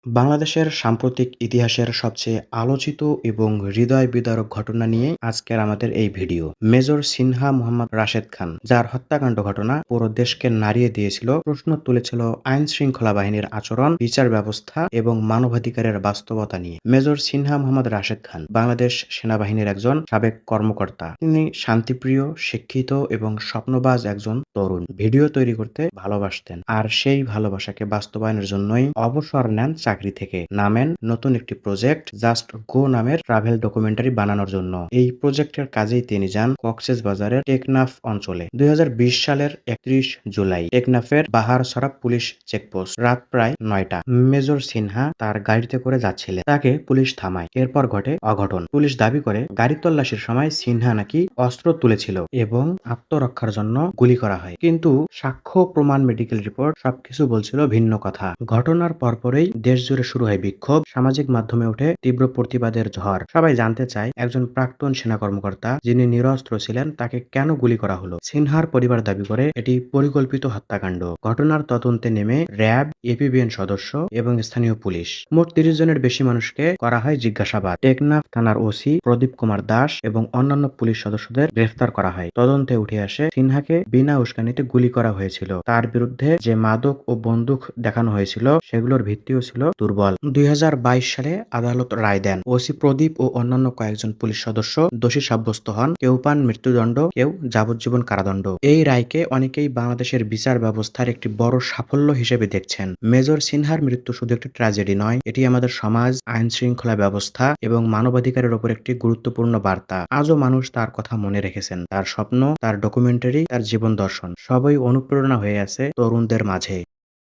বাংলাদেশের সাম্প্রতিক ইতিহাসের সবচেয়ে আলোচিত এবং হৃদয় বিদারক ঘটনা নিয়ে আজকের আমাদের এই ভিডিও। মেজর সিনহা মোহাম্মদ রাশেদ খান, যার হত্যাকাণ্ড ঘটনা পুরো দেশকে নাড়িয়ে দিয়েছিল, প্রশ্ন তুলেছিল আইন শৃঙ্খলা বাহিনীর আচরণ, বিচার ব্যবস্থা এবং মানবাধিকারের বাস্তবতা নিয়ে। মেজর সিনহা মোহাম্মদ রাশেদ খান বাংলাদেশ সেনাবাহিনীর একজন সাবেক কর্মকর্তা। তিনি শান্তিপ্রিয়, শিক্ষিত এবং স্বপ্নবাজ একজন তরুণ। ভিডিও তৈরি করতে ভালোবাসতেন, আর সেই ভালোবাসাকে বাস্তবায়নের জন্যই অবসর নেন চাকরি থেকে। নামেন নতুন একটি প্রজেক্ট জাস্ট গো নামের ট্রাভেল ডকুমেন্টারি বানানোর জন্য। এই প্রজেক্টের কাজেই তিনি যান কক্সবাজারের টেকনাফ অঞ্চলে। ২০২০ সালের ৩১ জুলাই টেকনাফের বাহারছড়া পুলিশ চেকপোস্ট। রাত প্রায় ৯টা। মেজর সিনহা তার গাড়িতে করে যাচ্ছিলেন, তাকে পুলিশ থামায়। এরপর ঘটে অঘটন। পুলিশ দাবি করে গাড়ি তল্লাশির সময় সিনহা নাকি অস্ত্র তুলেছিল এবং আত্মরক্ষার জন্য গুলি করা হয়, কিন্তু সাক্ষ্য প্রমাণ, মেডিকেল রিপোর্ট সবকিছু বলছিল ভিন্ন কথা। ঘটনার পরপরই দেশ জুড়ে শুরু হয় বিক্ষোভ, সামাজিক মাধ্যমে ওঠে তীব্র প্রতিবাদের ঝড়। সবাই জানতে চায় একজন প্রাক্তন সেনা কর্মকর্তা যিনি নিরস্ত্র ছিলেন তাকে কেন গুলি করা হলো। সিনহার পরিবার দাবি করে এটি পরিকল্পিত হত্যাকাণ্ড। ঘটনার তদন্তে নেমে র্যাব, এপিবিএন সদস্য এবং স্থানীয় পুলিশ। মোট ৩০ জনের বেশি মানুষকে করা হয় জিজ্ঞাসাবাদ। টেকনাফ থানার ওসি প্রদীপ কুমার দাস এবং অন্যান্য পুলিশ সদস্যদের গ্রেফতার করা হয়। তদন্তে উঠে আসে সিনহাকে বিনা উস্কানিতে গুলি করা হয়েছিল। তার বিরুদ্ধে যে মাদক ও বন্দুক দেখানো হয়েছিল সেগুলোর ভিত্তিও ছিল দুর্বল। ২০২২ সালে আদালত রায় দেন। ওসি প্রদীপ ও অন্যান্য কয়েকজন পুলিশ সদস্য দোষী সাব্যস্ত হন। কেউ পান মৃত্যুদণ্ড, কেউ যাবজ্জীবন কারাদণ্ড। এই রায়কে অনেকেই বাংলাদেশের বিচার ব্যবস্থার একটি বড় সাফল্য হিসেবে দেখছেন। মেজর সিনহার মৃত্যু শুধু একটি ট্র্যাজেডি নয়, এটি আমাদের সমাজ, আইন শৃঙ্খলা ব্যবস্থা এবং মানবাধিকারের উপর একটি গুরুত্বপূর্ণ বার্তা। আজও মানুষ তার কথা মনে রেখেছেন। তার স্বপ্ন, তার ডকুমেন্টারি, তার জীবন দর্শন সবই অনুপ্রেরণা হয়ে আছে তরুণদের মাঝে।